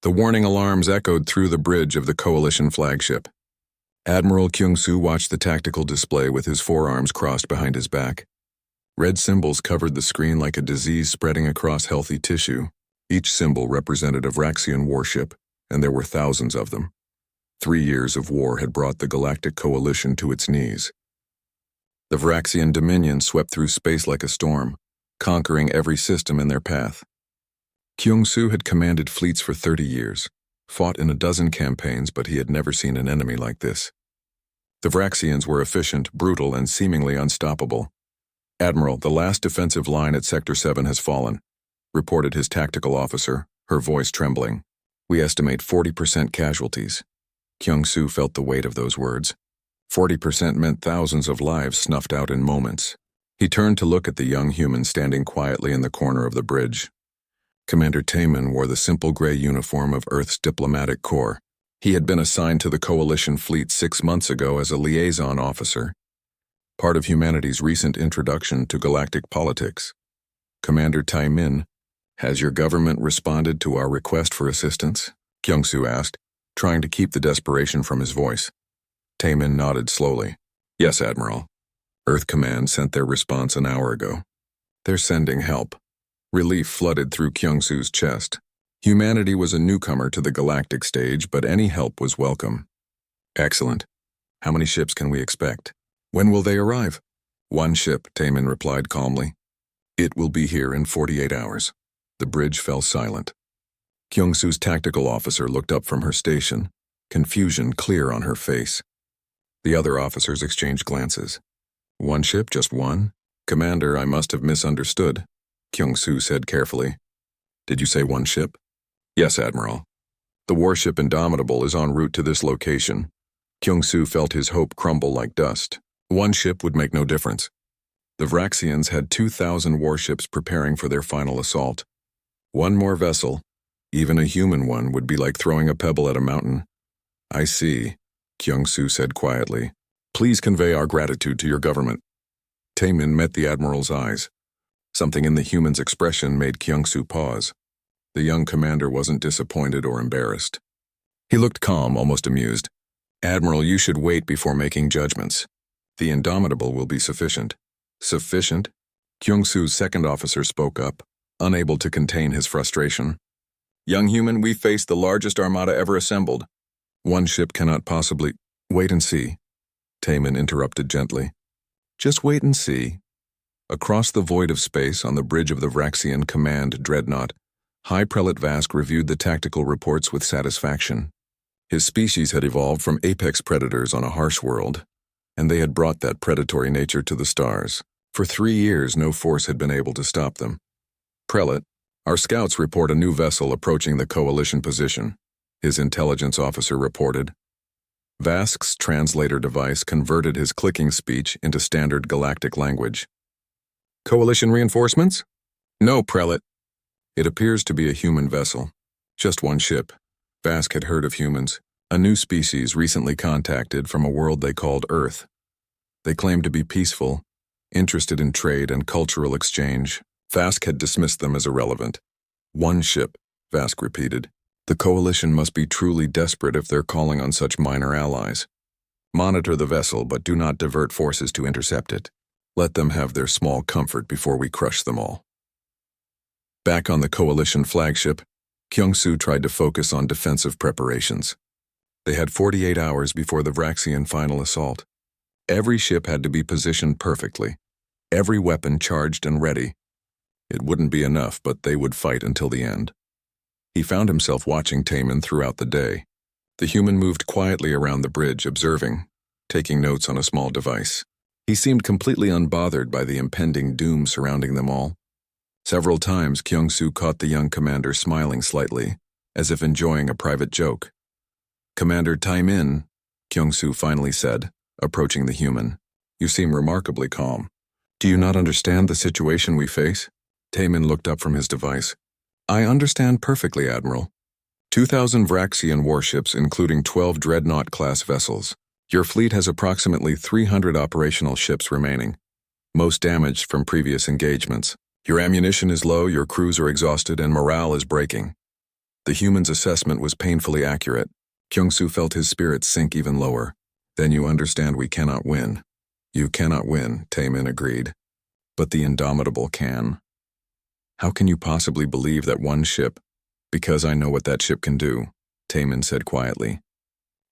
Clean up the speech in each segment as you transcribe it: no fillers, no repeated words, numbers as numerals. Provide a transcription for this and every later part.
The warning alarms echoed through the bridge of the Coalition flagship. Admiral Kyung-soo watched the tactical display with his forearms crossed behind his back. Red symbols covered the screen like a disease spreading across healthy tissue. Each symbol represented a Vraxian warship, and there were thousands of them. 3 years of war had brought the Galactic Coalition to its knees. The Vraxian dominion swept through space like a storm, conquering every system in their path. Kyung-soo had commanded fleets for 30 years, fought in a dozen campaigns, but he had never seen an enemy like this. The Vraxians were efficient, brutal, and seemingly unstoppable. "Admiral, the last defensive line at Sector 7 has fallen," reported his tactical officer, her voice trembling. "We estimate 40% casualties." Kyung-soo felt the weight of those words. 40% meant thousands of lives snuffed out in moments. He turned to look at the young human standing quietly in the corner of the bridge. Commander Taemin wore the simple gray uniform of Earth's diplomatic corps. He had been assigned to the Coalition fleet 6 months ago as a liaison officer, part of humanity's recent introduction to galactic politics. "Commander Taemin, has your government responded to our request for assistance?" Kyung-soo asked, trying to keep the desperation from his voice. Taemin nodded slowly. "Yes, Admiral. Earth Command sent their response an hour ago. They're sending help." Relief flooded through Kyung-soo's chest. Humanity was a newcomer to the galactic stage, but any help was welcome. "Excellent. How many ships can we expect? When will they arrive?" "1 ship," Taemin replied calmly. "It will be here in 48 hours. The bridge fell silent. Kyung-soo's tactical officer looked up from her station, confusion clear on her face. The other officers exchanged glances. "1 ship, just one? Commander, I must have misunderstood," Kyung-soo said carefully. "Did you say 1 ship?" "Yes, Admiral. The warship Indomitable is en route to this location." Kyung-soo felt his hope crumble like dust. 1 ship would make no difference. The Vraxians had 2,000 warships preparing for their final assault. 1 more vessel, even a human one, would be like throwing a pebble at a mountain. "I see," Kyung-soo said quietly. "Please convey our gratitude to your government." Taemin met the Admiral's eyes. Something in the human's expression made Kyung-soo pause. The young commander wasn't disappointed or embarrassed. He looked calm, almost amused. "Admiral, you should wait before making judgments. The Indomitable will be sufficient." "Sufficient?" Kyung-soo's second officer spoke up, unable to contain his frustration. "Young human, we face the largest armada ever assembled. 1 ship cannot possibly—" "Wait and see," Taemin interrupted gently. "Just wait and see." Across the void of space on the bridge of the Vraxian Command Dreadnought, High Prelate Vask reviewed the tactical reports with satisfaction. His species had evolved from apex predators on a harsh world, and they had brought that predatory nature to the stars. For 3 years, no force had been able to stop them. "Prelate, our scouts report a new vessel approaching the Coalition position," his intelligence officer reported. Vask's translator device converted his clicking speech into standard galactic language. "Coalition reinforcements?" "No, Prelate." "It appears to be a human vessel. Just 1 ship." Vask had heard of humans, a new species recently contacted from a world they called Earth. They claimed to be peaceful, interested in trade and cultural exchange. Vask had dismissed them as irrelevant. 1 ship, Vask repeated. "The Coalition must be truly desperate if they're calling on such minor allies. Monitor the vessel, but do not divert forces to intercept it. Let them have their small comfort before we crush them all." Back on the Coalition flagship, Kyung-soo tried to focus on defensive preparations. They had 48 hours before the Vraxian final assault. Every ship had to be positioned perfectly, every weapon charged and ready. It wouldn't be enough, but they would fight until the end. He found himself watching Taemin throughout the day. The human moved quietly around the bridge, observing, taking notes on a small device. He seemed completely unbothered by the impending doom surrounding them all. Several times, Kyung-soo caught the young commander smiling slightly, as if enjoying a private joke. "Commander Taemin," Kyung-soo finally said, approaching the human. "You seem remarkably calm. Do you not understand the situation we face?" Taemin looked up from his device. "I understand perfectly, Admiral. 2,000 Vraxian warships, including 12 Dreadnought-class vessels. Your fleet has approximately 300 operational ships remaining, most damaged from previous engagements. Your ammunition is low, your crews are exhausted, and morale is breaking. The human's assessment was painfully accurate. Kyung-soo felt his spirits sink even lower. Then you understand we cannot win. You cannot win, Taemin agreed. But the Indomitable can. How can you possibly believe that one ship? Because I know what that ship can do, Taemin said quietly.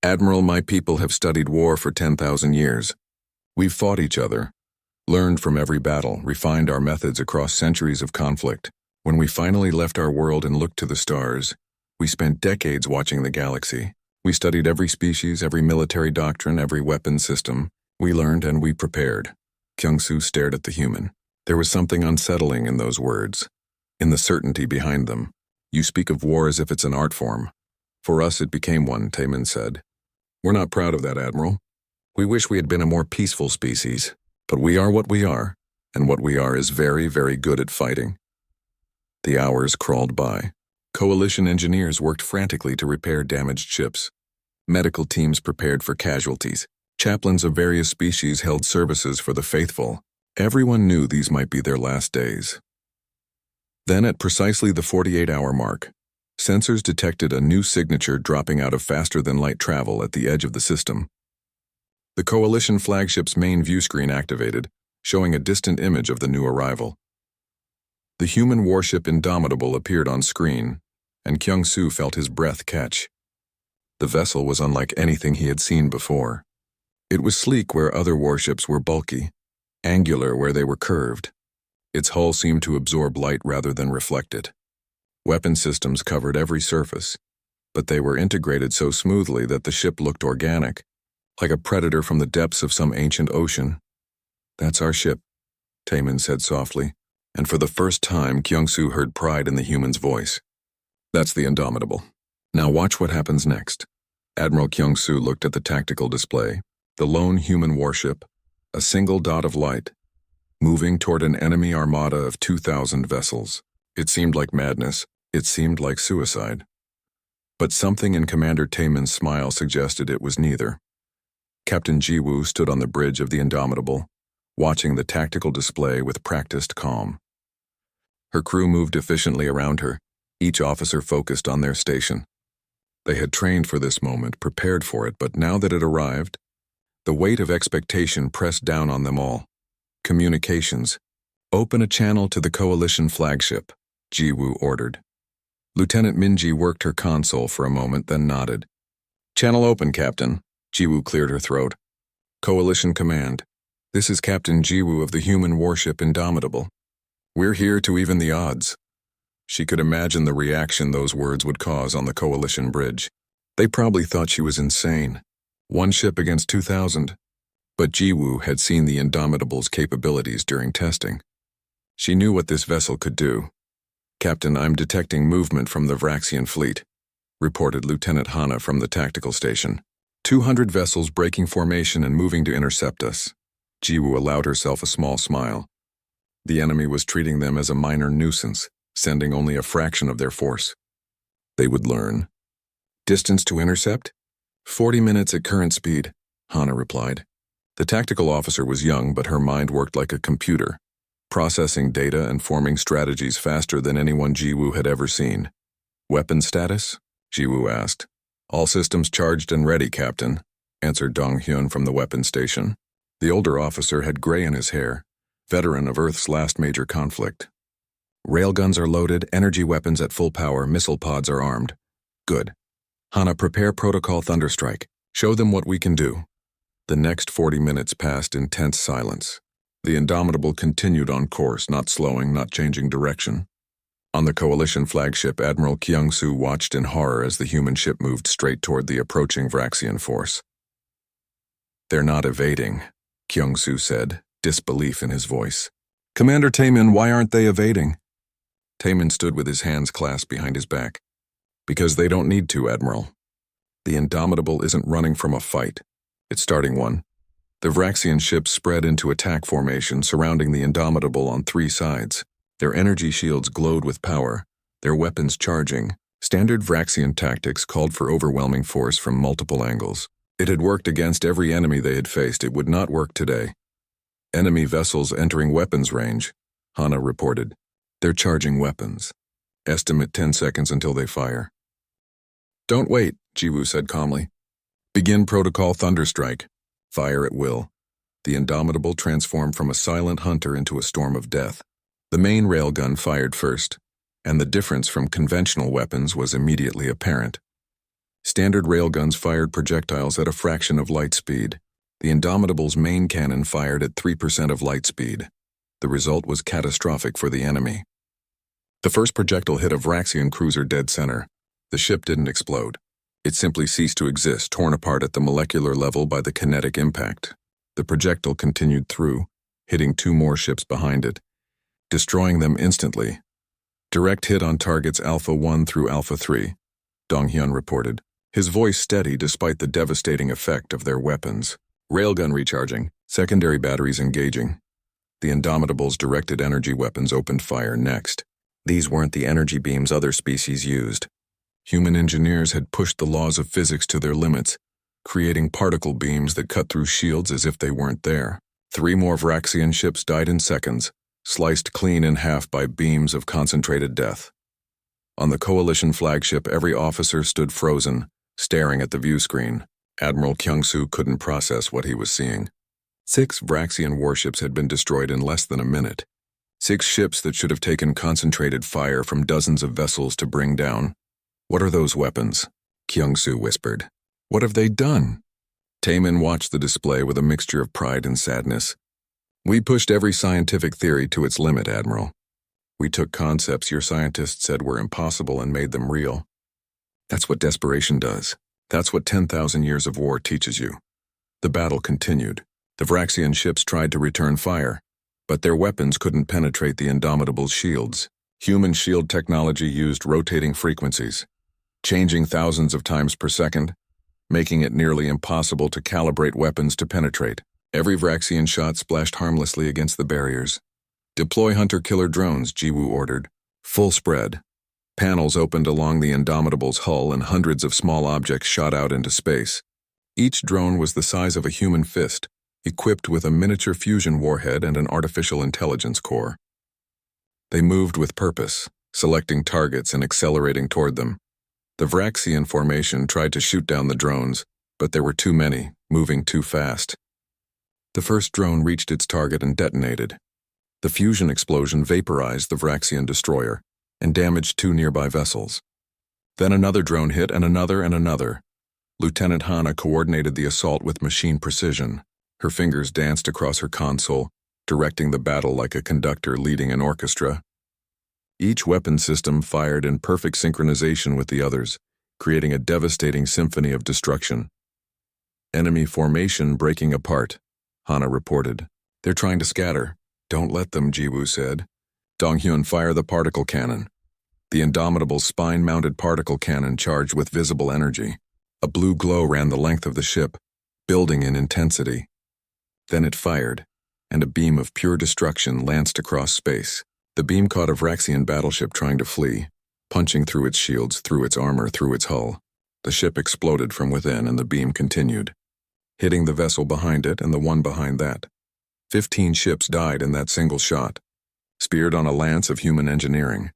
Admiral, my people have studied war for 10,000 years. We've fought each other, learned from every battle, refined our methods across centuries of conflict. When we finally left our world and looked to the stars, we spent decades watching the galaxy. We studied every species, every military doctrine, every weapon system. We learned and we prepared. Kyung-soo stared at the human. There was something unsettling in those words, in the certainty behind them. You speak of war as if it's an art form. For us it became one, Taemin said. We're not proud of that, Admiral. We wish we had been a more peaceful species. But we are what we are, and what we are is very, very good at fighting. The hours crawled by. Coalition engineers worked frantically to repair damaged ships. Medical teams prepared for casualties. Chaplains of various species held services for the faithful. Everyone knew these might be their last days. Then, at precisely the 48-hour mark, sensors detected a new signature dropping out of faster-than-light travel at the edge of the system. The Coalition flagship's main view screen activated, showing a distant image of the new arrival. The human warship Indomitable appeared on screen, and Kyung-soo felt his breath catch. The vessel was unlike anything he had seen before. It was sleek where other warships were bulky, angular where they were curved. Its hull seemed to absorb light rather than reflect it. Weapon systems covered every surface, but they were integrated so smoothly that the ship looked organic, like a predator from the depths of some ancient ocean. That's our ship, Taemin said softly, and for the first time Kyung-soo heard pride in the human's voice. That's the Indomitable. Now watch what happens next. Admiral Kyung-soo looked at the tactical display. The lone human warship, a single dot of light, moving toward an enemy armada of 2,000 vessels. It seemed like madness. It seemed like suicide. But something in Commander Taemin's smile suggested it was neither. Captain Ji-woo stood on the bridge of the Indomitable, watching the tactical display with practiced calm. Her crew moved efficiently around her, each officer focused on their station. They had trained for this moment, prepared for it, but now that it arrived, the weight of expectation pressed down on them all. Communications. Open a channel to the Coalition flagship, Ji-woo ordered. Lieutenant Minji worked her console for a moment, then nodded. Channel open, Captain. Ji-woo cleared her throat. Coalition Command. This is Captain Ji-woo of the human warship Indomitable. We're here to even the odds. She could imagine the reaction those words would cause on the Coalition bridge. They probably thought she was insane. One ship against 2,000. But Ji-woo had seen the Indomitable's capabilities during testing. She knew what this vessel could do. Captain, I'm detecting movement from the Vraxian fleet, reported Lieutenant Hana from the tactical station. 200 vessels breaking formation and moving to intercept us. Ji-woo allowed herself a small smile. The enemy was treating them as a minor nuisance, sending only a fraction of their force. They would learn. Distance to intercept? 40 minutes at current speed, Hana replied. The tactical officer was young, but her mind worked like a computer, processing data and forming strategies faster than anyone Ji-woo had ever seen. Weapon status? Ji-woo asked. All systems charged and ready, Captain, answered Dong-hyun from the weapons station. The older officer had gray in his hair, veteran of Earth's last major conflict. Railguns are loaded, energy weapons at full power, missile pods are armed. Good. Hana, prepare Protocol Thunderstrike. Show them what we can do. The next 40 minutes passed in tense silence. The Indomitable continued on course, not slowing, not changing direction. On the Coalition flagship, Admiral Kyung-soo watched in horror as the human ship moved straight toward the approaching Vraxian force. They're not evading, Kyung-soo said, disbelief in his voice. Commander Taemin, why aren't they evading? Taemin stood with his hands clasped behind his back. Because they don't need to, Admiral. The Indomitable isn't running from a fight. It's starting one. The Vraxian ships spread into attack formation, surrounding the Indomitable on 3 sides. Their energy shields glowed with power, their weapons charging. Standard Vraxian tactics called for overwhelming force from multiple angles. It had worked against every enemy they had faced. It would not work today. Enemy vessels entering weapons range, Hana reported. They're charging weapons. Estimate 10 seconds until they fire. Don't wait, Jiwoo said calmly. Begin Protocol Thunderstrike. Fire at will. The Indomitable transformed from a silent hunter into a storm of death. The main railgun fired first, and the difference from conventional weapons was immediately apparent. Standard railguns fired projectiles at a fraction of light speed. The Indomitable's main cannon fired at 3% of light speed. The result was catastrophic for the enemy. The first projectile hit a Vraxian cruiser dead center. The ship didn't explode. It simply ceased to exist, torn apart at the molecular level by the kinetic impact. The projectile continued through, hitting 2 more ships behind it, destroying them instantly. Direct hit on targets Alpha 1 through Alpha 3, Donghyun reported, his voice steady despite the devastating effect of their weapons. Railgun recharging, secondary batteries engaging. The Indomitable's directed energy weapons opened fire next. These weren't the energy beams other species used. Human engineers had pushed the laws of physics to their limits, creating particle beams that cut through shields as if they weren't there. 3 more Vraxian ships died in seconds, sliced clean in half by beams of concentrated death. On the Coalition flagship, every officer stood frozen, staring at the view screen. Admiral Kyung-soo couldn't process what he was seeing. 6 Vraxian warships had been destroyed in less than a minute. 6 ships that should have taken concentrated fire from dozens of vessels to bring down. What are those weapons? Kyung-soo whispered. What have they done? Taemin watched the display with a mixture of pride and sadness. We pushed every scientific theory to its limit, Admiral. We took concepts your scientists said were impossible and made them real. That's what desperation does. That's what 10,000 years of war teaches you. The battle continued. The Vraxian ships tried to return fire, but their weapons couldn't penetrate the Indomitable's shields. Human shield technology used rotating frequencies, changing thousands of times per second, making it nearly impossible to calibrate weapons to penetrate. Every Vraxian shot splashed harmlessly against the barriers. Deploy hunter-killer drones, Jiwoo ordered. Full spread. Panels opened along the Indomitable's hull and hundreds of small objects shot out into space. Each drone was the size of a human fist, equipped with a miniature fusion warhead and an artificial intelligence core. They moved with purpose, selecting targets and accelerating toward them. The Vraxian formation tried to shoot down the drones, but there were too many, moving too fast. The first drone reached its target and detonated. The fusion explosion vaporized the Vraxian destroyer and damaged 2 nearby vessels. Then another drone hit and another and another. Lieutenant Hana coordinated the assault with machine precision. Her fingers danced across her console, directing the battle like a conductor leading an orchestra. Each weapon system fired in perfect synchronization with the others, creating a devastating symphony of destruction. Enemy formation breaking apart, Hana reported. They're trying to scatter. Don't let them, Jiwoo said. Donghyun, fire the particle cannon. The Indomitable's spine-mounted particle cannon charged with visible energy. A blue glow ran the length of the ship, building in intensity. Then it fired, and a beam of pure destruction lanced across space. The beam caught a Vraxian battleship trying to flee, punching through its shields, through its armor, through its hull. The ship exploded from within and the beam continued, hitting the vessel behind it and the one behind that. 15 ships died in that single shot, speared on a lance of human engineering.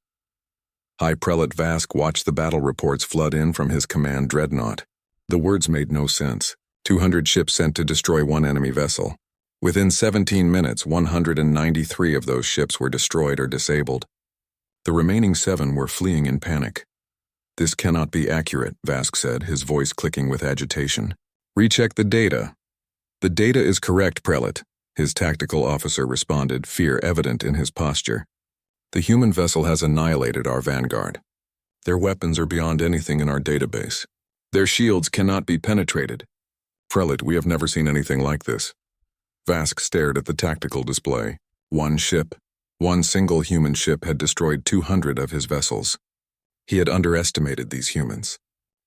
High Prelate Vask watched the battle reports flood in from his command dreadnought. The words made no sense. 200 ships sent to destroy 1 enemy vessel. Within 17 minutes, 193 of those ships were destroyed or disabled. The remaining 7 were fleeing in panic. This cannot be accurate, Vask said, his voice clicking with agitation. Recheck the data. The data is correct, Prelate, his tactical officer responded, fear evident in his posture. The human vessel has annihilated our vanguard. Their weapons are beyond anything in our database. Their shields cannot be penetrated. Prelate, we have never seen anything like this. Vask stared at the tactical display. 1 ship, 1 single human ship had destroyed 200 of his vessels. He had underestimated these humans.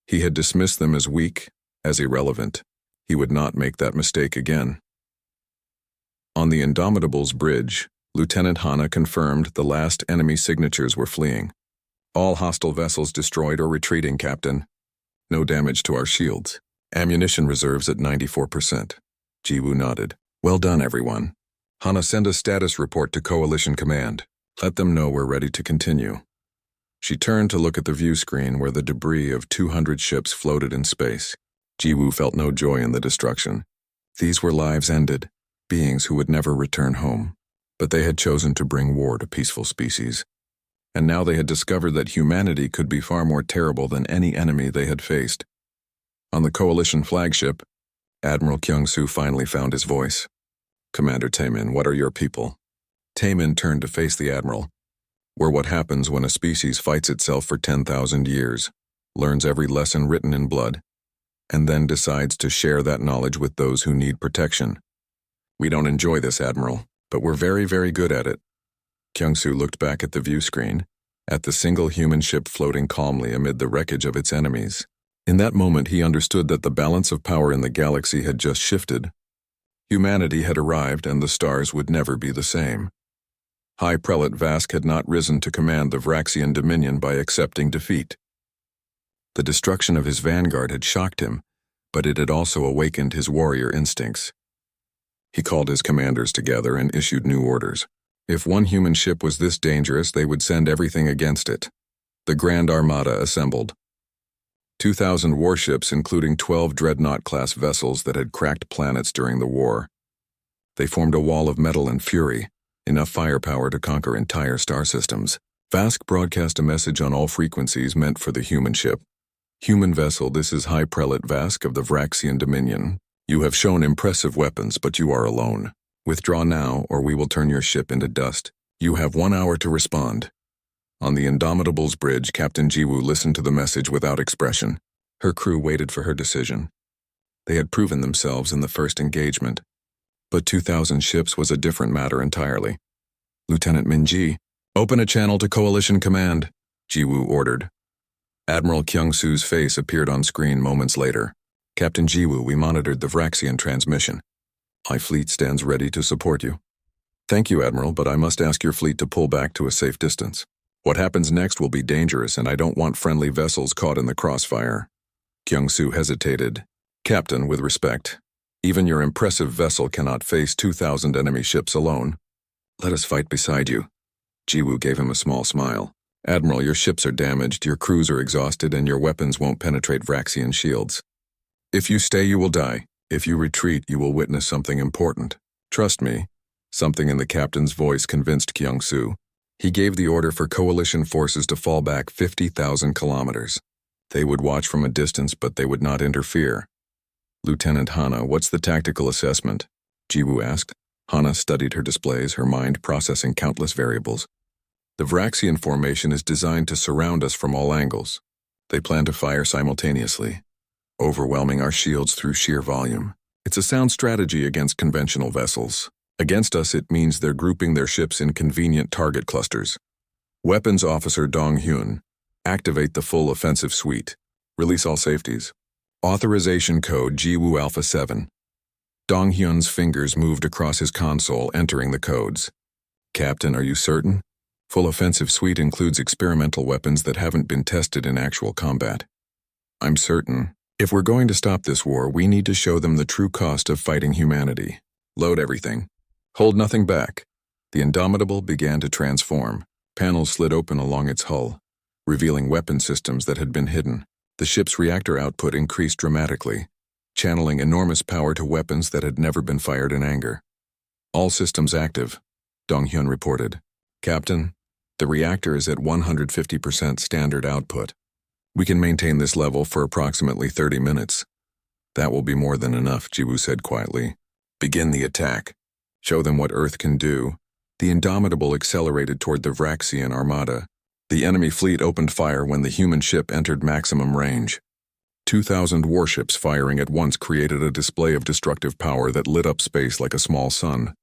He had dismissed them as weak, as irrelevant. He would not make that mistake again. On the Indomitable's bridge, Lieutenant Hana confirmed the last enemy signatures were fleeing. All hostile vessels destroyed or retreating, Captain. No damage to our shields. Ammunition reserves at 94%. Jiwoo nodded. Well done, everyone. Hana, send a status report to Coalition Command. Let them know we're ready to continue. She turned to look at the view screen where the debris of 200 ships floated in space. Jiwoo felt no joy in the destruction. These were lives ended, beings who would never return home. But they had chosen to bring war to peaceful species. And now they had discovered that humanity could be far more terrible than any enemy they had faced. On the Coalition flagship, Admiral Kyung-soo finally found his voice. "Commander Taemin, what are your people?" Taemin turned to face the Admiral. "We're what happens when a species fights itself for 10,000 years, learns every lesson written in blood, and then decides to share that knowledge with those who need protection. We don't enjoy this, Admiral, but we're very, very good at it." Kyung-soo looked back at the view screen, at the single human ship floating calmly amid the wreckage of its enemies. In that moment, he understood that the balance of power in the galaxy had just shifted. Humanity had arrived, and the stars would never be the same. High Prelate Vask had not risen to command the Vraxian Dominion by accepting defeat. The destruction of his vanguard had shocked him, but it had also awakened his warrior instincts. He called his commanders together and issued new orders. If one human ship was this dangerous, they would send everything against it. The Grand Armada assembled. 2,000 warships, including 12 Dreadnought-class vessels that had cracked planets during the war. They formed a wall of metal and fury, enough firepower to conquer entire star systems. Vask broadcast a message on all frequencies meant for the human ship. "Human vessel, this is High Prelate Vask of the Vraxian Dominion. You have shown impressive weapons, but you are alone. Withdraw now, or we will turn your ship into dust. You have 1 hour to respond." On the Indomitable's bridge, Captain Jiwoo listened to the message without expression. Her crew waited for her decision. They had proven themselves in the first engagement. But 2,000 ships was a different matter entirely. "Lieutenant Min-ji, open a channel to Coalition Command," Jiwoo ordered. Admiral Kyung-soo's face appeared on screen moments later. "Captain Jiwoo, we monitored the Vraxian transmission. My fleet stands ready to support you." "Thank you, Admiral, but I must ask your fleet to pull back to a safe distance. What happens next will be dangerous, and I don't want friendly vessels caught in the crossfire." Kyung-soo hesitated. "Captain, with respect, even your impressive vessel cannot face 2,000 enemy ships alone. Let us fight beside you." Jiwoo gave him a small smile. "Admiral, your ships are damaged, your crews are exhausted, and your weapons won't penetrate Vraxian shields. If you stay, you will die. If you retreat, you will witness something important. Trust me." Something in the captain's voice convinced Kyung-soo. He gave the order for coalition forces to fall back 50,000 kilometers. They would watch from a distance, but they would not interfere. "Lieutenant Hana, what's the tactical assessment?" Jiwoo asked. Hana studied her displays, her mind processing countless variables. "The Vraxian formation is designed to surround us from all angles. They plan to fire simultaneously, overwhelming our shields through sheer volume. It's a sound strategy against conventional vessels. Against us, it means they're grouping their ships in convenient target clusters. Weapons Officer Dong-hyun, activate the full offensive suite. Release all safeties. Authorization code Jiwoo Alpha 7. Dong-hyun's fingers moved across his console, entering the codes. "Captain, are you certain? Full offensive suite includes experimental weapons that haven't been tested in actual combat." "I'm certain. If we're going to stop this war, we need to show them the true cost of fighting humanity. Load everything. Hold nothing back." The Indomitable began to transform. Panels slid open along its hull, revealing weapon systems that had been hidden. The ship's reactor output increased dramatically, channeling enormous power to weapons that had never been fired in anger. "All systems active," Dong-hyun reported. "Captain, the reactor is at 150% standard output. We can maintain this level for approximately 30 minutes. "That will be more than enough," Jiwoo said quietly. "Begin the attack. Show them what Earth can do." The Indomitable accelerated toward the Vraxian Armada. The enemy fleet opened fire when the human ship entered maximum range. 2,000 warships firing at once created a display of destructive power that lit up space like a small sun.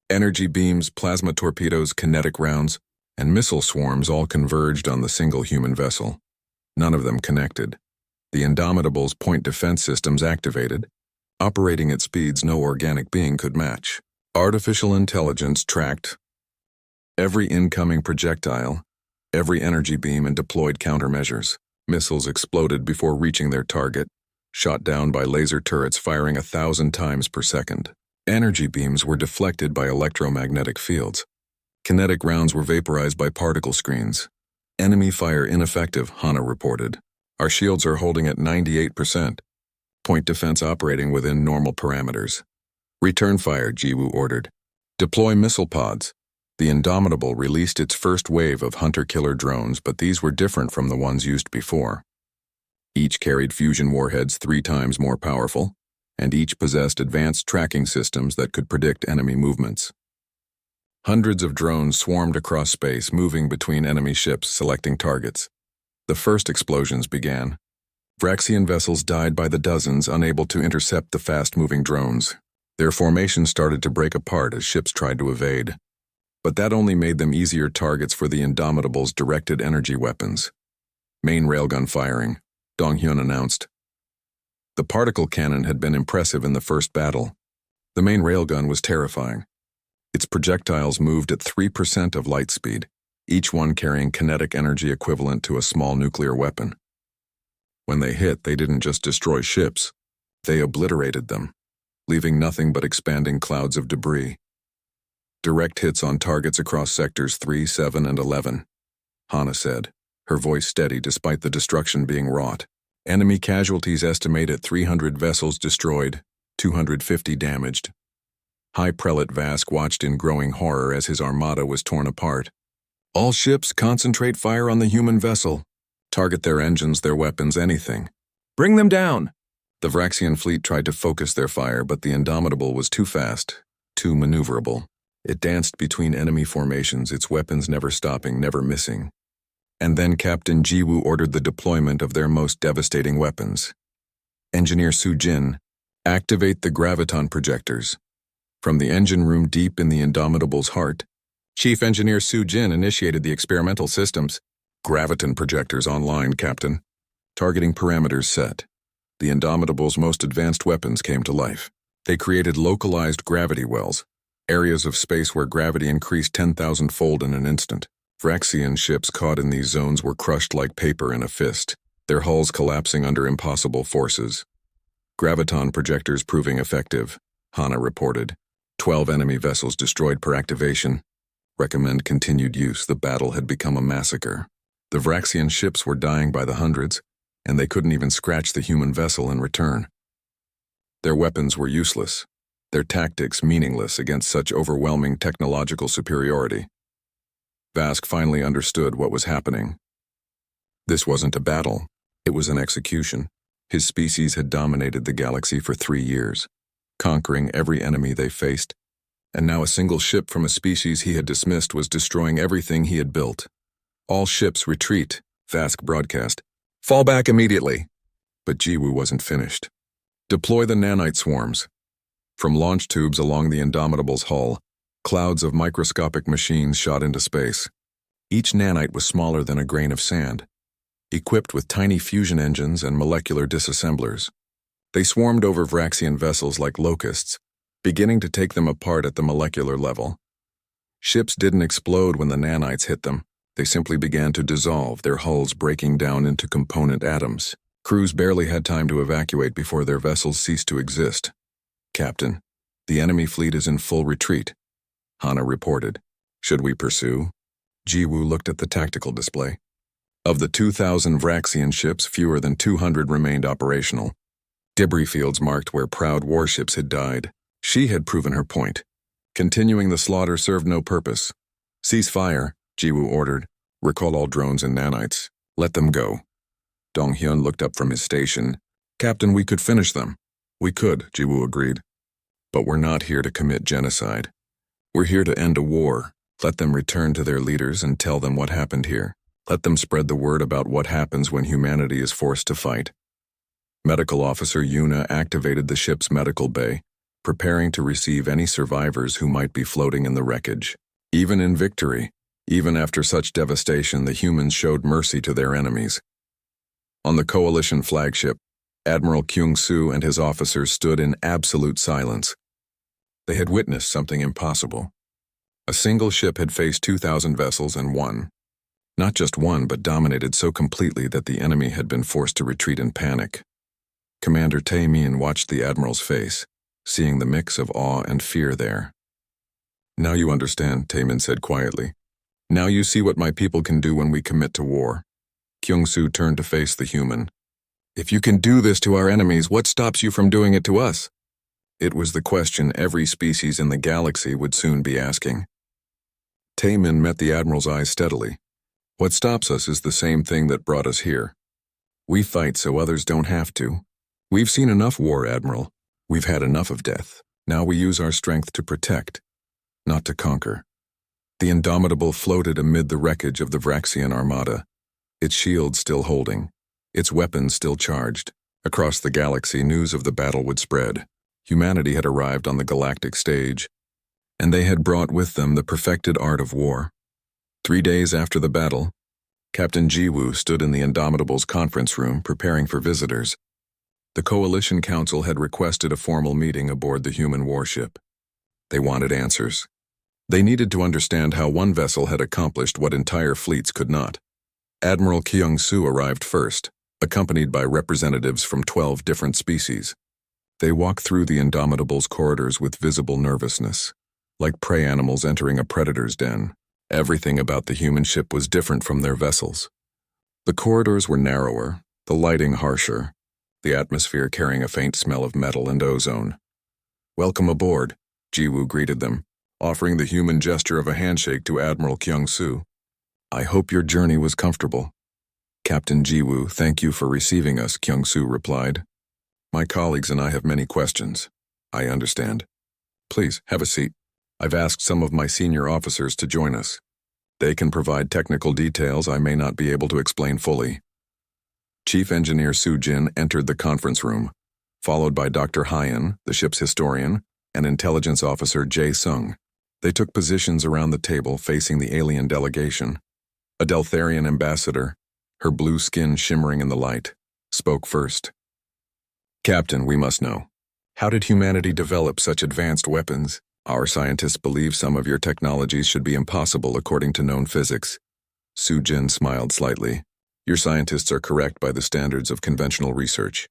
Energy beams, plasma torpedoes, kinetic rounds, and missile swarms all converged on the single human vessel. None of them connected. The Indomitable's point defense systems activated, operating at speeds no organic being could match. Artificial intelligence tracked every incoming projectile, every energy beam, and deployed countermeasures. Missiles exploded before reaching their target, shot down by laser turrets firing 1,000 times per second. Energy beams were deflected by electromagnetic fields. Kinetic rounds were vaporized by particle screens. Enemy fire ineffective, Hana reported. Our shields are holding at 98%. Point defense operating within normal parameters. Return fire, Jiwoo ordered. Deploy missile pods. The Indomitable released its first wave of hunter-killer drones, but these were different from the ones used before. Each carried fusion warheads 3 times more powerful, and each possessed advanced tracking systems that could predict enemy movements. Hundreds of drones swarmed across space, moving between enemy ships, selecting targets. The first explosions began. Vraxian vessels died by the dozens, unable to intercept the fast-moving drones. Their formation started to break apart as ships tried to evade. But that only made them easier targets for the Indomitable's directed energy weapons. Main railgun firing, Donghyun announced. The particle cannon had been impressive in the first battle. The main railgun was terrifying. Its projectiles moved at 3% of light speed, each one carrying kinetic energy equivalent to a small nuclear weapon. When they hit, they didn't just destroy ships, they obliterated them, leaving nothing but expanding clouds of debris. Direct hits on targets across sectors 3, 7, and 11, Hana said, her voice steady despite the destruction being wrought. Enemy casualties estimate at 300 vessels destroyed, 250 damaged. High Prelate Vask watched in growing horror as his armada was torn apart. All ships concentrate fire on the human vessel. Target their engines, their weapons, anything. Bring them down! The Vraxian fleet tried to focus their fire, but the Indomitable was too fast, too maneuverable. It danced between enemy formations, its weapons never stopping, never missing. And then Captain Jiwoo ordered the deployment of their most devastating weapons. Engineer Soo-jin, activate the graviton projectors. From the engine room deep in the Indomitable's heart, Chief Engineer Soo-jin initiated the experimental systems. Graviton projectors online, Captain. Targeting parameters set. The Indomitable's most advanced weapons came to life. They created localized gravity wells, areas of space where gravity increased 10,000-fold in an instant. Vraxian ships caught in these zones were crushed like paper in a fist, their hulls collapsing under impossible forces. Graviton projectors proving effective, Hana reported. 12 enemy vessels destroyed per activation. Recommend continued use. The battle had become a massacre. The Vraxian ships were dying by the hundreds, and they couldn't even scratch the human vessel in return. Their weapons were useless, their tactics meaningless against such overwhelming technological superiority. Vask finally understood what was happening. This wasn't a battle, it was an execution. His species had dominated the galaxy for 3 years, conquering every enemy they faced, and now a single ship from a species he had dismissed was destroying everything he had built. All ships retreat, Vask broadcast. Fall back immediately. But Jiwoo wasn't finished. Deploy the nanite swarms. From launch tubes along the Indomitable's hull, clouds of microscopic machines shot into space. Each nanite was smaller than a grain of sand, equipped with tiny fusion engines and molecular disassemblers. They swarmed over Vraxian vessels like locusts, beginning to take them apart at the molecular level. Ships didn't explode when the nanites hit them. They simply began to dissolve, their hulls breaking down into component atoms. Crews barely had time to evacuate before their vessels ceased to exist. Captain, the enemy fleet is in full retreat, Hana reported. Should we pursue? Jiwoo looked at the tactical display. Of the 2,000 Vraxian ships, fewer than 200 remained operational. Debris fields marked where proud warships had died. She had proven her point. Continuing the slaughter served no purpose. Cease fire, Jiwoo ordered. Recall all drones and nanites. Let them go. Donghyun looked up from his station. Captain, we could finish them. We could, Jiwoo agreed. But we're not here to commit genocide. We're here to end a war. Let them return to their leaders and tell them what happened here. Let them spread the word about what happens when humanity is forced to fight. Medical Officer Yuna activated the ship's medical bay, preparing to receive any survivors who might be floating in the wreckage. Even in victory, even after such devastation, the humans showed mercy to their enemies. On the Coalition flagship, Admiral Kyung-soo and his officers stood in absolute silence. They had witnessed something impossible. A single ship had faced 2,000 vessels and won. Not just won, but dominated so completely that the enemy had been forced to retreat in panic. Commander Tae-min watched the Admiral's face, seeing the mix of awe and fear there. Now you understand, Tae-min said quietly. Now you see what my people can do when we commit to war. Kyung-soo turned to face the human. If you can do this to our enemies, what stops you from doing it to us? It was the question every species in the galaxy would soon be asking. Taemin met the Admiral's eyes steadily. What stops us is the same thing that brought us here. We fight so others don't have to. We've seen enough war, Admiral. We've had enough of death. Now we use our strength to protect, not to conquer. The Indomitable floated amid the wreckage of the Vraxian armada, its shields still holding, its weapons still charged. Across the galaxy, news of the battle would spread. Humanity had arrived on the galactic stage, and they had brought with them the perfected art of war. 3 days after the battle, Captain Jiwoo stood in the Indomitable's conference room preparing for visitors. The Coalition Council had requested a formal meeting aboard the human warship. They wanted answers. They needed to understand how one vessel had accomplished what entire fleets could not. Admiral Kyung-soo arrived first, accompanied by representatives from 12 different species. They walked through the Indomitable's corridors with visible nervousness, like prey animals entering a predator's den. Everything about the human ship was different from their vessels. The corridors were narrower, the lighting harsher, the atmosphere carrying a faint smell of metal and ozone. "Welcome aboard," Jiwoo greeted them, offering the human gesture of a handshake to Admiral Kyung-soo. "I hope your journey was comfortable." "Captain Jiwoo, thank you for receiving us," Kyung-soo replied. "My colleagues and I have many questions." "I understand. Please, have a seat. I've asked some of my senior officers to join us. They can provide technical details I may not be able to explain fully." Chief Engineer Soo-jin entered the conference room, followed by Dr. Hyan, the ship's historian, and Intelligence Officer Jae-sung. They took positions around the table facing the alien delegation. A Deltharian ambassador, her blue skin shimmering in the light, spoke first. "Captain, we must know. How did humanity develop such advanced weapons? Our scientists believe some of your technologies should be impossible according to known physics." Soo-jin smiled slightly. "Your scientists are correct by the standards of conventional research.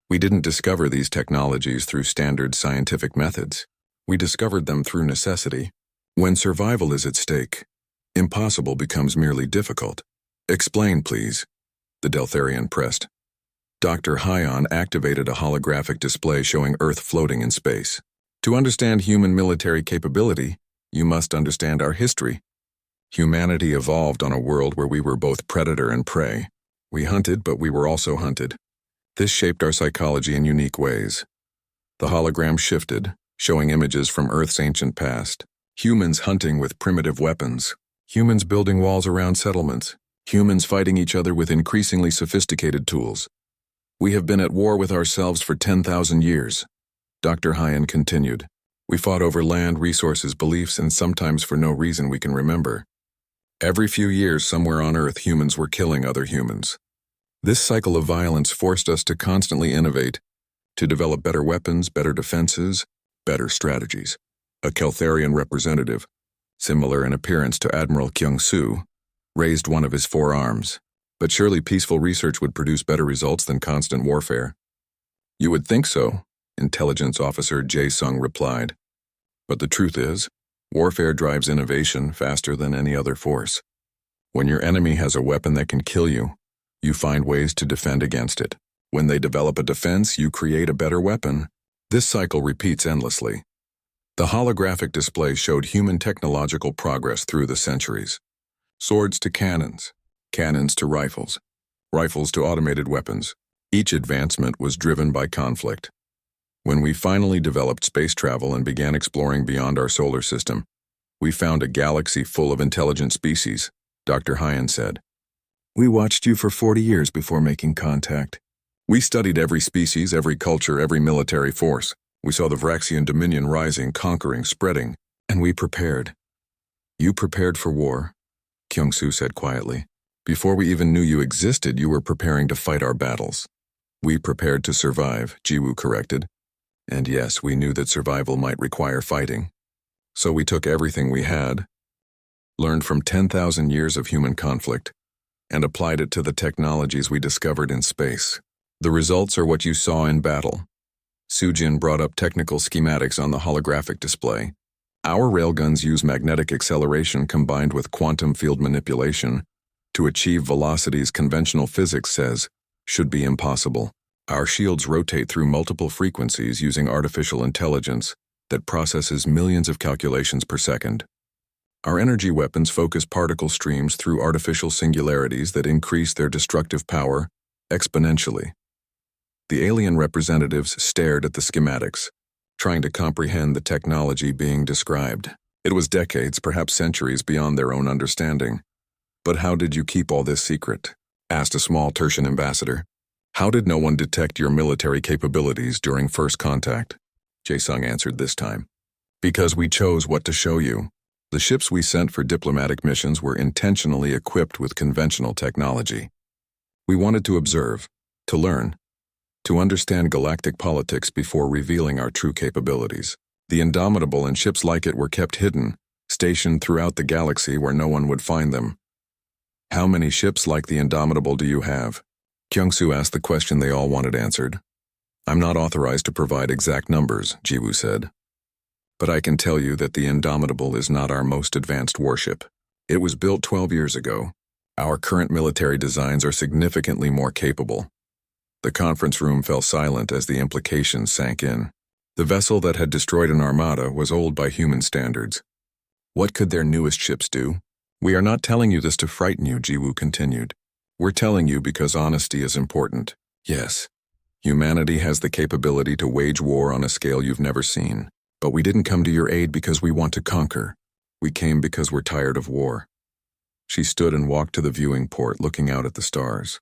We didn't discover these technologies through standard scientific methods. We discovered them through necessity. When survival is at stake, impossible becomes merely difficult." "Explain, please," the Deltharian pressed. Dr. Hyan activated a holographic display showing Earth floating in space. "To understand human military capability, you must understand our history. Humanity evolved on a world where we were both predator and prey. We hunted, but we were also hunted. This shaped our psychology in unique ways." The hologram shifted, showing images from Earth's ancient past. Humans hunting with primitive weapons. Humans building walls around settlements. Humans fighting each other with increasingly sophisticated tools. "We have been at war with ourselves for 10,000 years. Dr. Hyan continued. "We fought over land, resources, beliefs, and sometimes for no reason we can remember. Every few years, somewhere on Earth, humans were killing other humans. This cycle of violence forced us to constantly innovate, to develop better weapons, better defenses, better strategies." A Keltharian representative, similar in appearance to Admiral Kyung-soo, raised one of his forearms. "But surely peaceful research would produce better results than constant warfare." "You would think so," Intelligence Officer Jae-sung replied. "But the truth is, warfare drives innovation faster than any other force. When your enemy has a weapon that can kill you, you find ways to defend against it. When they develop a defense, you create a better weapon. This cycle repeats endlessly." The holographic display showed human technological progress through the centuries. Swords to cannons, cannons to rifles, rifles to automated weapons. Each advancement was driven by conflict. When we finally developed space travel and began exploring beyond our solar system, we found a galaxy full of intelligent species, Dr. Hyan said. "We watched you for 40 years before making contact. We studied every species, every culture, every military force. We saw the Vraxian dominion rising, conquering, spreading, and we prepared." "You prepared for war," Kyung-soo said quietly. "Before we even knew you existed, you were preparing to fight our battles." "We prepared to survive," Jiwoo corrected. "And yes, we knew that survival might require fighting. So we took everything we had, learned from 10,000 years of human conflict, and applied it to the technologies we discovered in space. The results are what you saw in battle." Soo-jin brought up technical schematics on the holographic display. Our railguns use magnetic acceleration combined with quantum field manipulation to achieve velocities conventional physics says should be impossible. Our shields rotate through multiple frequencies using artificial intelligence that processes millions of calculations per second. Our energy weapons focus particle streams through artificial singularities that increase their destructive power exponentially. The alien representatives stared at the schematics, trying to comprehend the technology being described. It was decades, perhaps centuries beyond their own understanding. But how did you keep all this secret? Asked a small Tertian ambassador. How did no one detect your military capabilities during first contact? Jae-sung answered this time. Because we chose what to show you. The ships we sent for diplomatic missions were intentionally equipped with conventional technology. We wanted to observe, to learn, to understand galactic politics before revealing our true capabilities. The Indomitable and ships like it were kept hidden, stationed throughout the galaxy where no one would find them. How many ships like the Indomitable do you have? Kyung-soo asked the question they all wanted answered. I'm not authorized to provide exact numbers, Ji-woo said. But I can tell you that the Indomitable is not our most advanced warship. It was built 12 years ago. Our current military designs are significantly more capable. The conference room fell silent as the implications sank in. The vessel that had destroyed an armada was old by human standards. What could their newest ships do? We are not telling you this to frighten you, Ji-woo continued. We're telling you because honesty is important. Yes, humanity has the capability to wage war on a scale you've never seen. But we didn't come to your aid because we want to conquer. We came because we're tired of war. She stood and walked to the viewing port, looking out at the stars.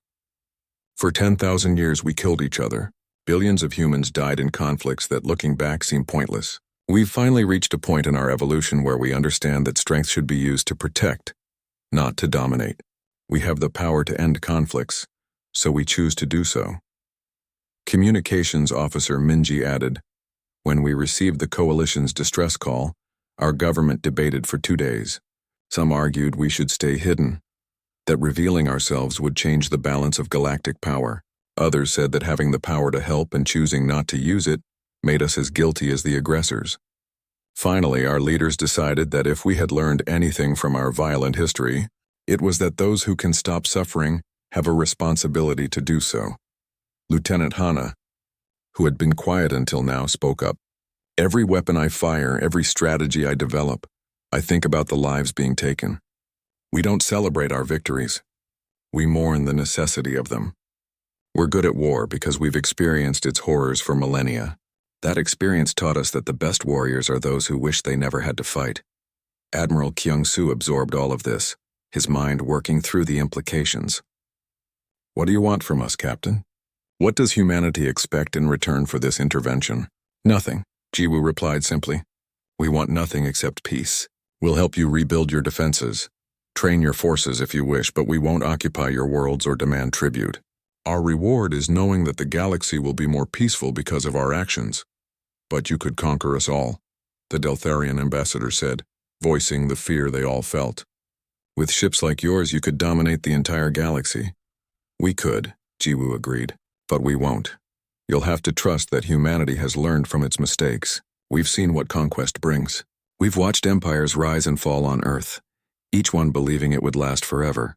For 10,000 years we killed each other. Billions of humans died in conflicts that, looking back, seem pointless. We've finally reached a point in our evolution where we understand that strength should be used to protect, not to dominate. We have the power to end conflicts, so we choose to do so. Communications Officer Minji added, when we received the coalition's distress call, our government debated for 2 days. Some argued we should stay hidden, that revealing ourselves would change the balance of galactic power. Others said that having the power to help and choosing not to use it made us as guilty as the aggressors. Finally, our leaders decided that if we had learned anything from our violent history, it was that those who can stop suffering have a responsibility to do so. Lieutenant Hana, who had been quiet until now, spoke up. Every weapon I fire, every strategy I develop, I think about the lives being taken. We don't celebrate our victories. We mourn the necessity of them. We're good at war because we've experienced its horrors for millennia. That experience taught us that the best warriors are those who wish they never had to fight. Admiral Kyung-soo absorbed all of this, his mind working through the implications. What do you want from us, Captain? What does humanity expect in return for this intervention? Nothing, Ji-woo replied simply. We want nothing except peace. We'll help you rebuild your defenses. Train your forces if you wish, but we won't occupy your worlds or demand tribute. Our reward is knowing that the galaxy will be more peaceful because of our actions. But you could conquer us all, the Deltharian ambassador said, voicing the fear they all felt. With ships like yours, you could dominate the entire galaxy. We could, Ji-woo agreed, but we won't. You'll have to trust that humanity has learned from its mistakes. We've seen what conquest brings. We've watched empires rise and fall on Earth, each one believing it would last forever,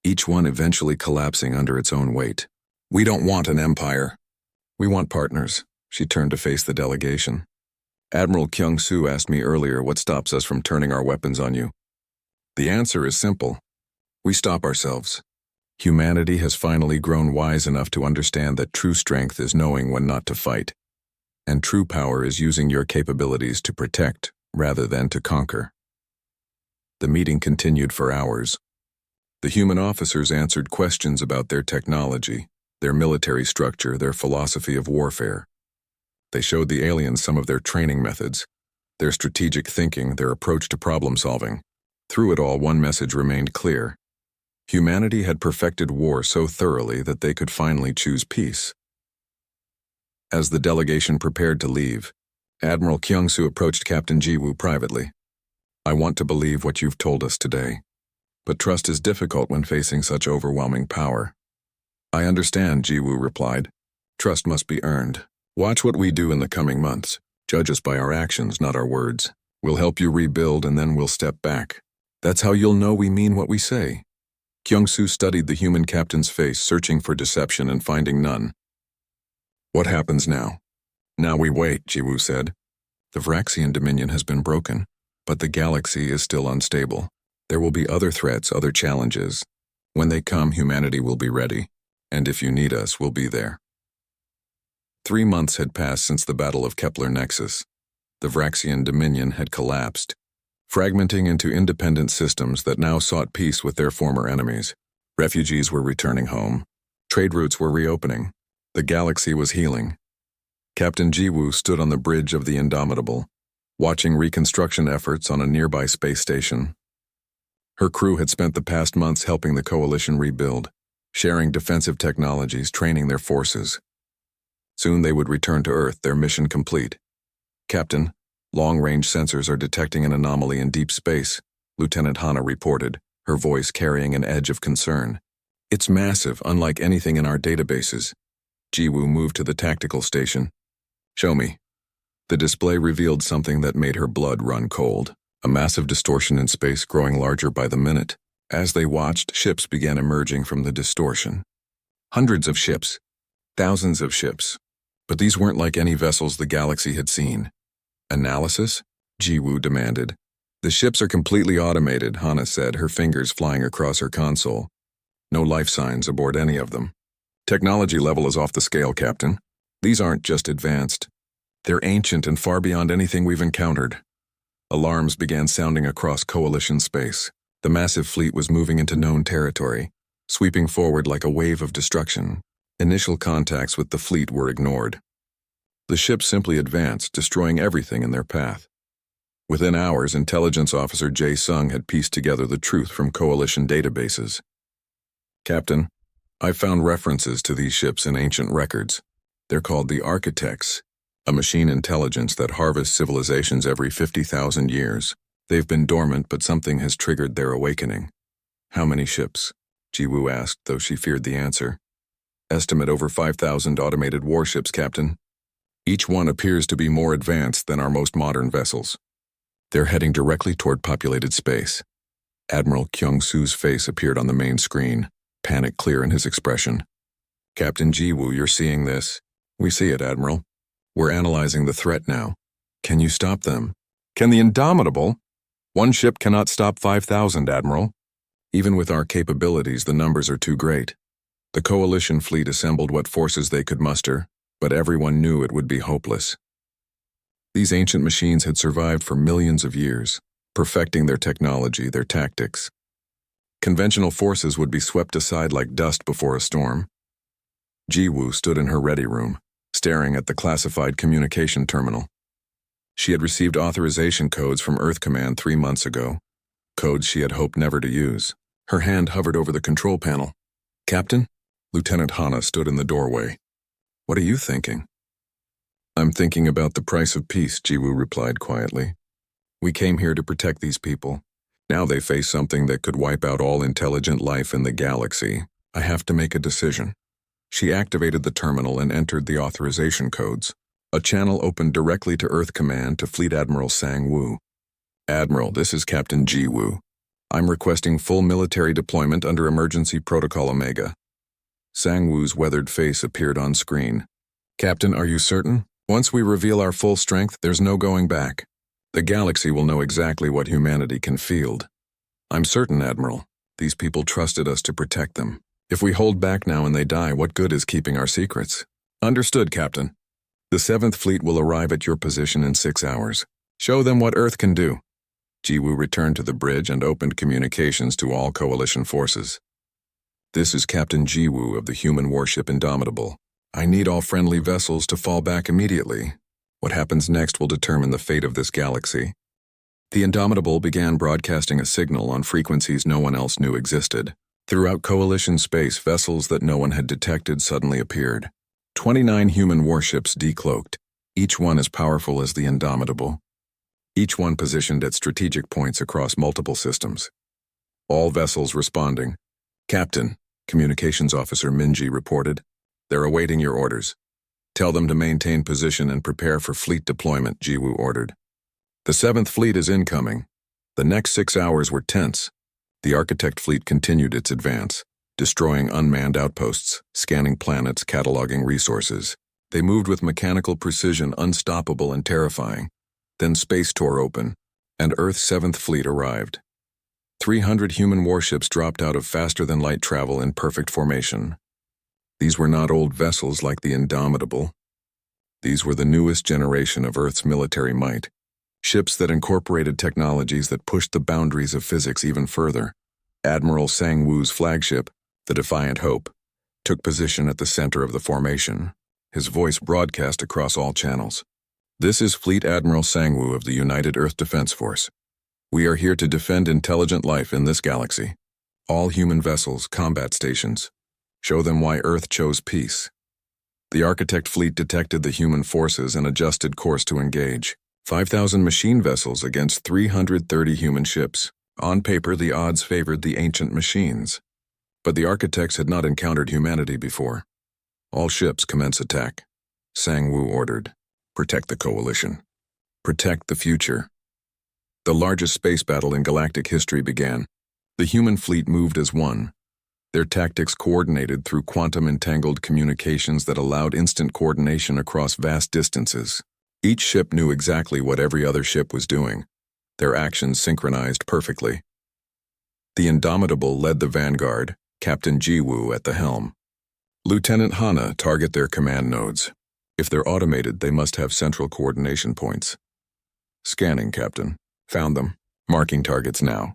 each one eventually collapsing under its own weight. We don't want an empire. We want partners. She turned to face the delegation. Admiral Kyung-soo asked me earlier what stops us from turning our weapons on you. The answer is simple. We stop ourselves. Humanity has finally grown wise enough to understand that true strength is knowing when not to fight, and true power is using your capabilities to protect rather than to conquer. The meeting continued for hours. The human officers answered questions about their technology, their military structure, their philosophy of warfare. They showed the aliens some of their training methods, their strategic thinking, their approach to problem solving. Through it all, one message remained clear. Humanity had perfected war so thoroughly that they could finally choose peace. As the delegation prepared to leave, Admiral Kyung-soo approached Captain Ji-woo privately. I want to believe what you've told us today, but trust is difficult when facing such overwhelming power. I understand, Ji-woo replied. Trust must be earned. Watch what we do in the coming months. Judge us by our actions, not our words. We'll help you rebuild and then we'll step back. That's how you'll know we mean what we say. Kyung-soo studied the human captain's face, searching for deception and finding none. What happens now? Now we wait, Ji-woo said. The Vraxian dominion has been broken, but the galaxy is still unstable. There will be other threats, other challenges. When they come, humanity will be ready, and if you need us, we'll be there. 3 months had passed since the Battle of Kepler Nexus. The Vraxian dominion had collapsed, fragmenting into independent systems that now sought peace with their former enemies. Refugees were returning home. Trade routes were reopening. The galaxy was healing. Captain Ji-woo stood on the bridge of the Indomitable, watching reconstruction efforts on a nearby space station. Her crew had spent the past months helping the Coalition rebuild, sharing defensive technologies, training their forces. Soon they would return to Earth, their mission complete. Captain, long-range sensors are detecting an anomaly in deep space, Lieutenant Hana reported, her voice carrying an edge of concern. It's massive, unlike anything in our databases. Ji-woo moved to the tactical station. Show me. The display revealed something that made her blood run cold. A massive distortion in space growing larger by the minute. As they watched, ships began emerging from the distortion. Hundreds of ships. Thousands of ships. But these weren't like any vessels the galaxy had seen. Analysis? Ji-woo demanded. The ships are completely automated, Hana said, her fingers flying across her console. No life signs aboard any of them. Technology level is off the scale, Captain. These aren't just advanced. They're ancient and far beyond anything we've encountered. Alarms began sounding across Coalition space. The massive fleet was moving into known territory, sweeping forward like a wave of destruction. Initial contacts with the fleet were ignored. The ships simply advanced, destroying everything in their path. Within hours, Intelligence Officer Jae-sung had pieced together the truth from Coalition databases. Captain, I found references to these ships in ancient records. They're called the Architects, a machine intelligence that harvests civilizations every 50,000 years. They've been dormant, but something has triggered their awakening. How many ships? Ji-woo asked, though she feared the answer. Estimate over 5,000 automated warships, Captain. Each one appears to be more advanced than our most modern vessels. They're heading directly toward populated space. Admiral Kyung-soo's face appeared on the main screen, panic clear in his expression. Captain Ji-woo, you're seeing this? We see it, Admiral. We're analyzing the threat now. Can you stop them? Can the Indomitable? One ship cannot stop 5,000, Admiral. Even with our capabilities, the numbers are too great. The Coalition fleet assembled what forces they could muster, but everyone knew it would be hopeless. These ancient machines had survived for millions of years, perfecting their technology, their tactics. Conventional forces would be swept aside like dust before a storm. Ji-woo stood in her ready room, staring at the classified communication terminal. She had received authorization codes from Earth Command 3 months ago, codes she had hoped never to use. Her hand hovered over the control panel. Captain? Lieutenant Hana stood in the doorway. What are you thinking? I'm thinking about the price of peace, Ji-woo replied quietly. We came here to protect these people. Now they face something that could wipe out all intelligent life in the galaxy. I have to make a decision. She activated the terminal and entered the authorization codes. A channel opened directly to Earth Command to Fleet Admiral Sang-woo. Admiral, this is Captain Ji-woo. I'm requesting full military deployment under Emergency Protocol Omega. Sang-woo's weathered face appeared on screen. Captain, are you certain? Once we reveal our full strength, there's no going back. The galaxy will know exactly what humanity can field. I'm certain, Admiral. These people trusted us to protect them. If we hold back now and they die, what good is keeping our secrets? Understood, Captain. The 7th Fleet will arrive at your position in 6 hours. Show them what Earth can do. Ji-woo returned to the bridge and opened communications to all Coalition forces. This is Captain Ji-woo of the human warship Indomitable. I need all friendly vessels to fall back immediately. What happens next will determine the fate of this galaxy. The Indomitable began broadcasting a signal on frequencies no one else knew existed. Throughout Coalition space, vessels that no one had detected suddenly appeared. 29 human warships decloaked, each one as powerful as the Indomitable. Each one positioned at strategic points across multiple systems. All vessels responding. Captain, Communications Officer Minji reported. They're awaiting your orders. Tell them to maintain position and prepare for fleet deployment, Ji-woo ordered. The 7th Fleet is incoming. The next 6 hours were tense. The Architect fleet continued its advance, destroying unmanned outposts, scanning planets, cataloging resources. They moved with mechanical precision, unstoppable and terrifying. Then space tore open, and Earth's 7th Fleet arrived. 300 human warships dropped out of faster-than-light travel in perfect formation. These were not old vessels like the Indomitable. These were the newest generation of Earth's military might. Ships that incorporated technologies that pushed the boundaries of physics even further. Admiral Sang-woo's flagship, the Defiant Hope, took position at the center of the formation. His voice broadcast across all channels. "This is Fleet Admiral Sang-woo of the United Earth Defense Force. We are here to defend intelligent life in this galaxy. All human vessels, combat stations. Show them why Earth chose peace." The Architect fleet detected the human forces and adjusted course to engage. 5,000 machine vessels against 330 human ships. On paper, the odds favored the ancient machines. But the Architects had not encountered humanity before. "All ships commence attack," Sang-woo ordered. "Protect the Coalition. Protect the future." The largest space battle in galactic history began. The human fleet moved as one. Their tactics coordinated through quantum-entangled communications that allowed instant coordination across vast distances. Each ship knew exactly what every other ship was doing. Their actions synchronized perfectly. The Indomitable led the vanguard, Captain Ji-woo at the helm. Lieutenant Hana target their command nodes. If they're automated, they must have central coordination points. "Scanning, Captain. Found them. Marking targets now."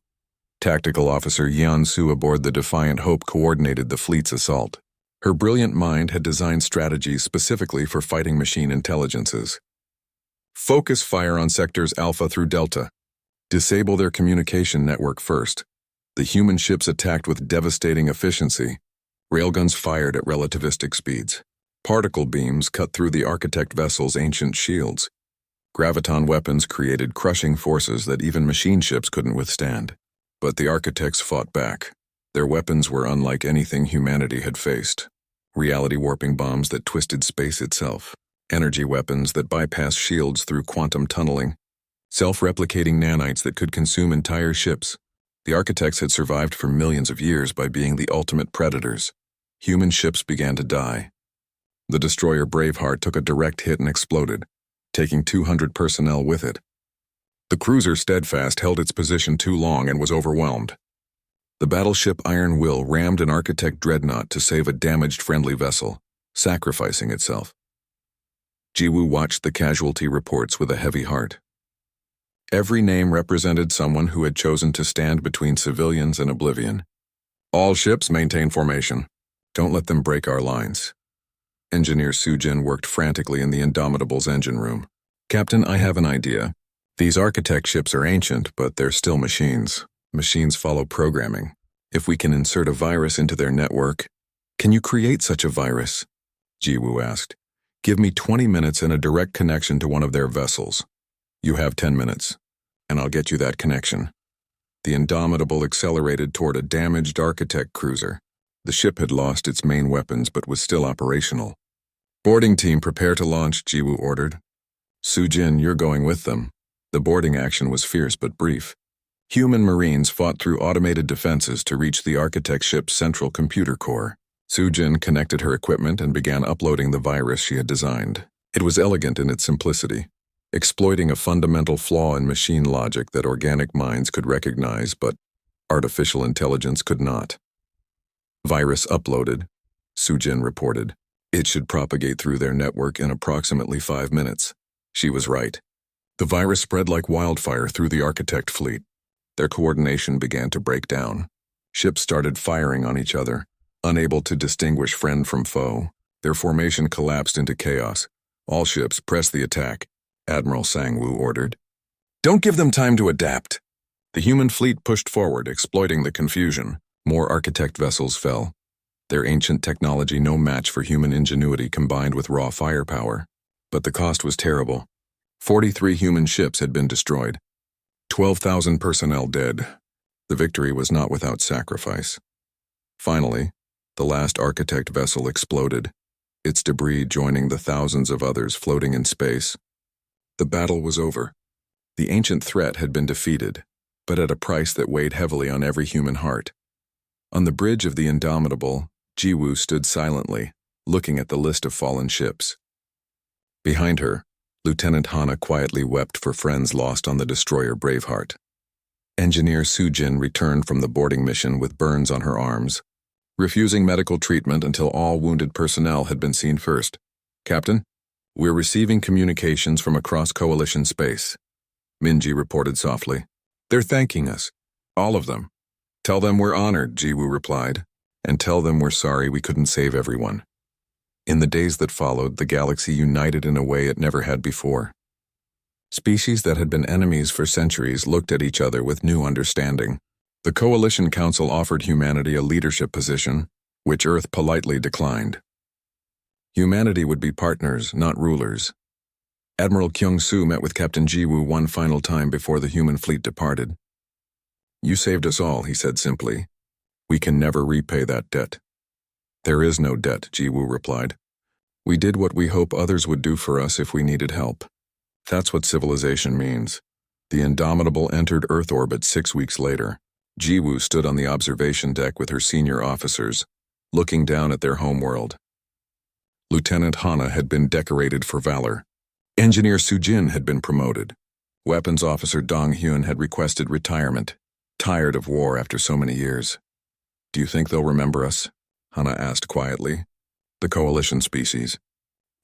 Tactical Officer Yeon-soo aboard the Defiant Hope coordinated the fleet's assault. Her brilliant mind had designed strategies specifically for fighting machine intelligences. "Focus fire on sectors Alpha through Delta. Disable their communication network first." The human ships attacked with devastating efficiency. Railguns fired at relativistic speeds. Particle beams cut through the Architect vessel's ancient shields. Graviton weapons created crushing forces that even machine ships couldn't withstand. But the Architects fought back. Their weapons were unlike anything humanity had faced. Reality-warping bombs that twisted space itself. Energy weapons that bypassed shields through quantum tunneling. Self-replicating nanites that could consume entire ships. The Architects had survived for millions of years by being the ultimate predators. Human ships began to die. The destroyer Braveheart took a direct hit and exploded, taking 200 personnel with it. The cruiser Steadfast held its position too long and was overwhelmed. The battleship Iron Will rammed an Architect dreadnought to save a damaged friendly vessel, sacrificing itself. Ji-woo watched the casualty reports with a heavy heart. Every name represented someone who had chosen to stand between civilians and oblivion. "All ships maintain formation. Don't let them break our lines." Engineer Soo-jin worked frantically in the Indomitable's engine room. "Captain, I have an idea. These Architect ships are ancient, but they're still machines. Machines follow programming. If we can insert a virus into their network..." "Can you create such a virus?" Ji-woo asked. "Give me 20 minutes and a direct connection to one of their vessels." "You have 10 minutes, and I'll get you that connection." The Indomitable accelerated toward a damaged Architect cruiser. The ship had lost its main weapons but was still operational. "Boarding team, prepare to launch," Ji-woo ordered. "Soo-jin, you're going with them." The boarding action was fierce but brief. Human Marines fought through automated defenses to reach the Architect ship's central computer core. Soo-jin connected her equipment and began uploading the virus she had designed. It was elegant in its simplicity, exploiting a fundamental flaw in machine logic that organic minds could recognize but artificial intelligence could not. "Virus uploaded," Soo-jin reported. "It should propagate through their network in approximately 5 minutes." She was right. The virus spread like wildfire through the Architect fleet. Their coordination began to break down. Ships started firing on each other, unable to distinguish friend from foe. Their formation collapsed into chaos. "All ships, press the attack," Admiral Sang-woo ordered. "Don't give them time to adapt." The human fleet pushed forward, exploiting the confusion. More Architect vessels fell. Their ancient technology no match for human ingenuity combined with raw firepower. But the cost was terrible. 43 human ships had been destroyed. 12,000 personnel dead. The victory was not without sacrifice. Finally, the last Architect vessel exploded, its debris joining the thousands of others floating in space. The battle was over. The ancient threat had been defeated, but at a price that weighed heavily on every human heart. On the bridge of the Indomitable, Jiwoo stood silently, looking at the list of fallen ships. Behind her, Lieutenant Hana quietly wept for friends lost on the destroyer Braveheart. Engineer Sujin returned from the boarding mission with burns on her arms, refusing medical treatment until all wounded personnel had been seen first. "Captain, we're receiving communications from across Coalition space," Minji reported softly. "They're thanking us. All of them." "Tell them we're honored," Jiwoo replied, "and tell them we're sorry we couldn't save everyone." In the days that followed, the galaxy united in a way it never had before. Species that had been enemies for centuries looked at each other with new understanding. The Coalition Council offered humanity a leadership position, which Earth politely declined. Humanity would be partners, not rulers. Admiral Kyung-soo met with Captain Jiwoo one final time before the human fleet departed. "You saved us all," he said simply. "We can never repay that debt." "There is no debt," Jiwoo replied. "We did what we hope others would do for us if we needed help. That's what civilization means." The Indomitable entered Earth orbit 6 weeks later. Jiwoo stood on the observation deck with her senior officers, looking down at their homeworld. Lieutenant Hana had been decorated for valor. Engineer Sujin had been promoted. Weapons Officer Dong Hyun had requested retirement, tired of war after so many years. "Do you think they'll remember us?" Hana asked quietly. "The Coalition species.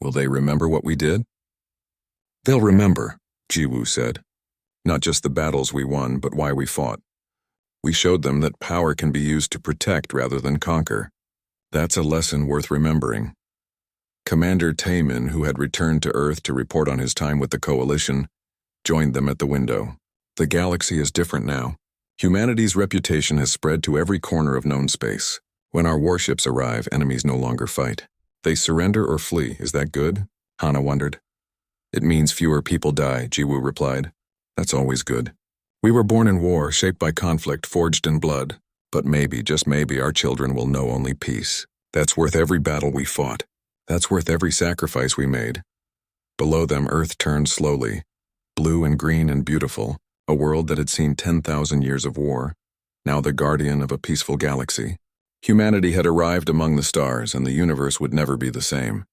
Will they remember what we did?" "They'll remember," Jiwoo said. "Not just the battles we won, but why we fought. We showed them that power can be used to protect rather than conquer. That's a lesson worth remembering." Commander Taemin, who had returned to Earth to report on his time with the Coalition, joined them at the window. "The galaxy is different now. Humanity's reputation has spread to every corner of known space. When our warships arrive, enemies no longer fight. They surrender or flee. Is that good?" Hana wondered. "It means fewer people die," Jiwoo replied. "That's always good. We were born in war, shaped by conflict, forged in blood. But maybe, just maybe, our children will know only peace. That's worth every battle we fought. That's worth every sacrifice we made." Below them, Earth turned slowly, blue and green and beautiful, a world that had seen 10,000 years of war, now the guardian of a peaceful galaxy. Humanity had arrived among the stars, and the universe would never be the same.